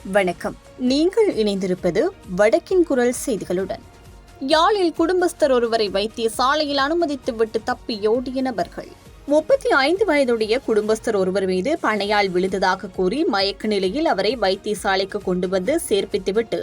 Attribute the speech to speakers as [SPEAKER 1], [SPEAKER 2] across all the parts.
[SPEAKER 1] வணக்கம். நீங்கள் இணைந்திருப்பது வடக்கின் குரல் செய்திகளுடன். யாழில் குடும்பஸ்தர் ஒருவரை வைத்தியசாலையில் அனுமதித்துவிட்டு தப்பியோடிய நபர்கள். 35 வயதுடைய குடும்பஸ்தர் ஒருவர் மீது பனையால் விழுந்ததாக கூறி மயக்க நிலையில் அவரை வைத்தியசாலைக்கு கொண்டு வந்து சேர்ப்பித்துவிட்டு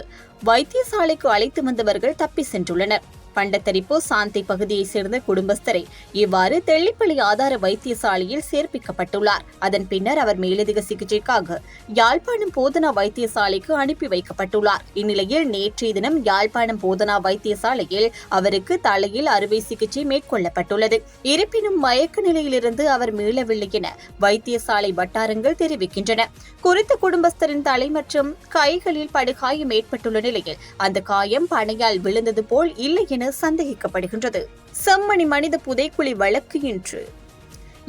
[SPEAKER 1] வைத்தியசாலைக்கு அழைத்து வந்தவர்கள் தப்பி சென்றுள்ளனர். பண்டத்தரிப்பு சாந்தி பகுதியைச் சேர்ந்த குடும்பஸ்தரை இவ்வாறு தெள்ளிப்பள்ளி ஆதார வைத்தியசாலையில் சேர்ப்பிக்கப்பட்டுள்ளார். அதன் பின்னர் அவர் மேலதிக சிகிச்சைக்காக யாழ்ப்பாணம் போதனா வைத்தியசாலைக்கு அனுப்பி வைக்கப்பட்டுள்ளார். இந்நிலையில் நேற்றைய தினம் யாழ்ப்பாணம் போதனா வைத்தியசாலையில் அவருக்கு தலையில் அறுவை சிகிச்சை மேற்கொள்ளப்பட்டுள்ளது. இருப்பினும் மயக்க நிலையிலிருந்து அவர் மீளவில்லை என வைத்தியசாலை வட்டாரங்கள் தெரிவிக்கின்றன. குறித்த குடும்பஸ்தரின் தலை மற்றும் கைகளில் படுகாயம் ஏற்பட்டுள்ள நிலையில் அந்த காயம் பனையால் விழுந்தது போல் இல்லை என சந்தேகிக்கப்படுகின்றது. செம்மணி மனித புதைக்குழி வழக்கு இன்று.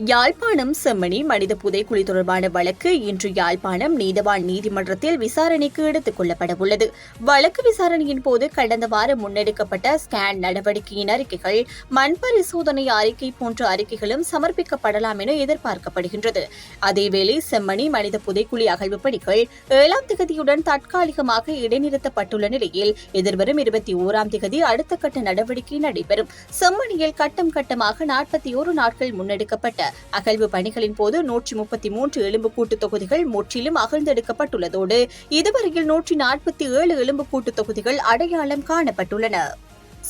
[SPEAKER 1] யாழ்ப்பாணம் செம்மணி மனித புதைக்குழி தொடர்பான வழக்கு இன்று யாழ்ப்பாணம் நீதவான் நீதிமன்றத்தில் விசாரணைக்கு எடுத்துக் கொள்ளப்பட உள்ளது. வழக்கு விசாரணையின் போது கடந்த வாரம் முன்னெடுக்கப்பட்ட ஸ்கேன் நடவடிக்கையின் அறிக்கைகள், மண் பரிசோதனை அறிக்கை போன்ற அறிக்கைகளும் சமர்ப்பிக்கப்படலாம் என எதிர்பார்க்கப்படுகின்றது. அதேவேளை செம்மணி மனித புதைக்குழி அகழ்வு பணிகள் 7ஆம் திகதியுடன் தற்காலிகமாக இடைநிறுத்தப்பட்டுள்ள நிலையில் எதிர்வரும் 21ஆம் திகதி அடுத்த கட்ட நடவடிக்கை நடைபெறும். செம்மணியில் கட்டம் கட்டமாக 41 நாட்கள் முன்னெடுக்கப்பட்ட அகழ்வு பணிகளின் போது 133 எலும்புக்கூட்டு தொகுதிகள் முற்றிலும் அகழ்ந்தெடுக்கப்பட்டுள்ளதோடு இதுவரையில் 147 எலும்புக்கூட்டு தொகுதிகள் அடையாளம் காணப்பட்டுள்ளன.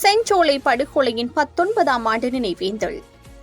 [SPEAKER 1] செஞ்சோலை படுகொலையின் 19ஆம் ஆண்டு நினைவேந்தல்.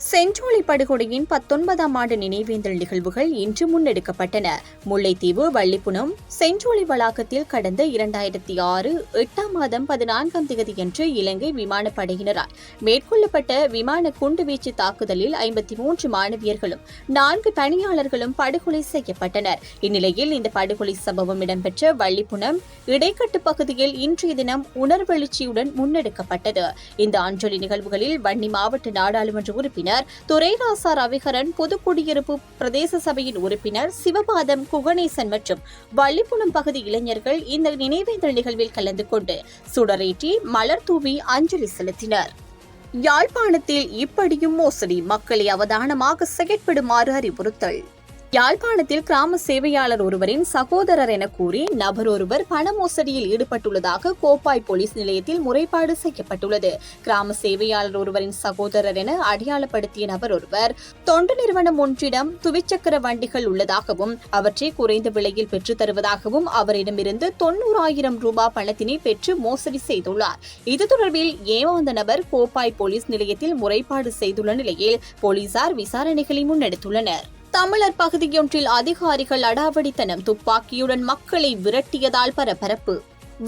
[SPEAKER 1] செஞ்சோலை படுகொலையின் 19ஆம் ஆண்டு நினைவேந்தல் நிகழ்வுகள் இன்று முன்னெடுக்கப்பட்டன. முல்லைத்தீவு வள்ளிப்புனம் செஞ்சோலை வளாகத்தில் கடந்த 2006 8ஆம் மாதம் 14ஆம் தேதியன்று இலங்கை விமானப்படையினரால் மேற்கொள்ளப்பட்ட விமான குண்டுவீச்சு தாக்குதலில் 53 மாணவியர்களும் 4 பணியாளர்களும் படுகொலை செய்யப்பட்டனர். இந்நிலையில் இந்த படுகொலை சம்பவம் இடம்பெற்ற வள்ளிப்புனம் இடைக்கட்டு பகுதியில் இன்றைய தினம் உணர்வெழுச்சியுடன் முன்னெடுக்கப்பட்டது. இந்த அஞ்சலி நிகழ்வுகளில் வன்னி மாவட்ட நாடாளுமன்ற உறுப்பினர் துரைராசா ரவிகரன், பொதுக்குடியிருப்பு பிரதேச சபையின் உறுப்பினர் சிவபாதம் குகணேசன் மற்றும் வள்ளிப்புனம் பகுதி இளைஞர்கள் இந்த நினைவேந்தல் நிகழ்வில் கலந்து கொண்டு சுடரேற்றி மலர் தூவி அஞ்சலி செலுத்தினர். யாழ்ப்பாணத்தில் இப்படியும் மோசடி, மக்களை அவதானமாக செயற்படுமாறு அறிவுறுத்தல். யாழ்ப்பாணத்தில் கிராம சேவையாளர் ஒருவரின் சகோதரர் என கூறி நபர் ஒருவர் பண மோசடியில் ஈடுபட்டுள்ளதாக கோப்பாய் போலீஸ் நிலையத்தில் முறைப்பாடு செய்யப்பட்டுள்ளது. கிராம சேவையாளர் ஒருவரின் சகோதரர் என அடையாளப்படுத்திய நபர் ஒருவர் தொண்டு நிறுவனம் ஒன்றிடம் துவிச்சக்கர வண்டிகள் உள்ளதாகவும் அவற்றை குறைந்த விலையில் பெற்றுத் தருவதாகவும் அவரிடமிருந்து 90,000 ரூபாய் பணத்தினை பெற்று மோசடி செய்துள்ளார். இது தொடர்பில் ஏமாந்த நபர் கோப்பாய் போலீஸ் நிலையத்தில் முறைப்பாடு செய்துள்ள நிலையில் போலீசார் விசாரணைகளை முன்னெடுத்துள்ளனர். தமிழர் பகுதியொன்றில் அதிகாரிகள் அடாவடித்தனம், துப்பாக்கியுடன் மக்களை விரட்டியதால் பரபரப்பு.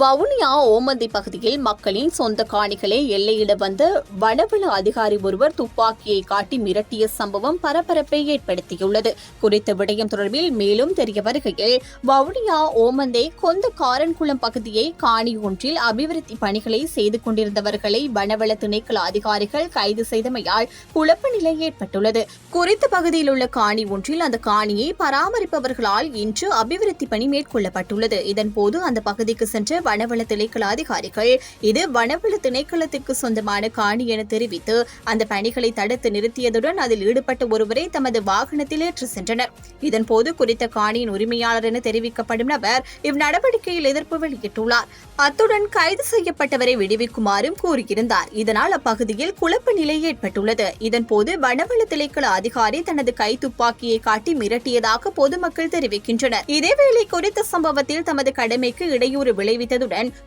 [SPEAKER 1] வவுனியா ஓமந்தி பகுதியில் மக்களின் சொந்த காணிகளை எல்லையிட வந்த வனவள அதிகாரி ஒருவர் துப்பாக்கியை காட்டி மிரட்டிய சம்பவம் பரபரப்பை ஏற்படுத்தியுள்ளது. குறித்த விடயம் தொடர்பில் மேலும் தெரிய வருகையில், வவுனியா ஓமந்தே கொந்த காரன்குளம் பகுதியை காணி ஒன்றில் அபிவிருத்தி பணிகளை செய்து கொண்டிருந்தவர்களை வனவள திணைக்கள அதிகாரிகள் கைது செய்தமையால் குழப்ப நிலை ஏற்பட்டுள்ளது. குறித்த பகுதியில் உள்ள காணி ஒன்றில் அந்த காணியை பராமரிப்பவர்களால் இன்று அபிவிருத்தி பணி மேற்கொள்ளப்பட்டுள்ளது. இதன்போது அந்த பகுதிக்கு சென்ற வனவள திணைக்கள அதிகாரிகள் இது வனவள திணைக்களத்திற்கு சொந்தமான காணி என தெரிவித்து அந்த பணிகளை தடுத்து நிறுத்தியதுடன் அதில் ஈடுபட்ட ஒருவரை தமது வாகனத்தில் ஏற்றி சென்றனர். இதன்போது குறித்த காணியின் உரிமையாளர் என தெரிவிக்கப்படும் நபர் இந்நடவடிக்கையில் எதிர்ப்பு வெளியிட்டுள்ளார். அத்துடன் கைது செய்யப்பட்டவரை விடுவிக்குமாறும் கூறியிருந்தார். இதனால் அப்பகுதியில் குழப்ப நிலை ஏற்பட்டுள்ளது. இதன்போது வனவள திணைக்கள அதிகாரி தனது கை துப்பாக்கியை காட்டி மிரட்டியதாக பொதுமக்கள் தெரிவிக்கின்றனர். இதேவேளை குறித்த சம்பவத்தில் தமது கடமைக்கு இடையூறு விளைவித்ததுடன்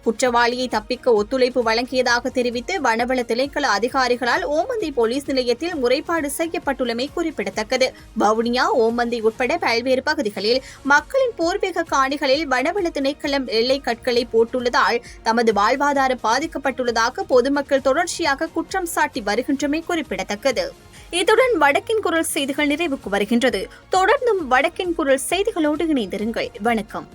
[SPEAKER 1] குற்றவாளியை தப்பிக்க ஒத்துழைப்பு வழங்கியதாக தெரிவித்து வனவள திணைக்கள அதிகாரிகளால் ஓமந்தி போலீஸ் நிலையத்தில் முறைப்பாடு செய்யப்பட்டுள்ளமை குறிப்பிடத்தக்கது. வவுனியா ஓமந்தி உட்பட பல்வேறு பகுதிகளில் மக்களின் பூர்வீக காணிகளில் வனவள திணைக்களம் எல்லை கற்களை போட்டுள்ளதால் தமது வாழ்வாதாரம் பாதிக்கப்பட்டுள்ளதாக பொதுமக்கள் தொடர்ச்சியாக குற்றம் சாட்டி வருகின்றமை குறிப்பிடத்தக்கது. இத்துடன் வடக்கின் குரல் செய்திகள் நிறைவுக்கு வருகின்றது. தொடர்ந்தும் வடக்கின் குரல் செய்திகளோடு இணைந்திருங்கள். வணக்கம்.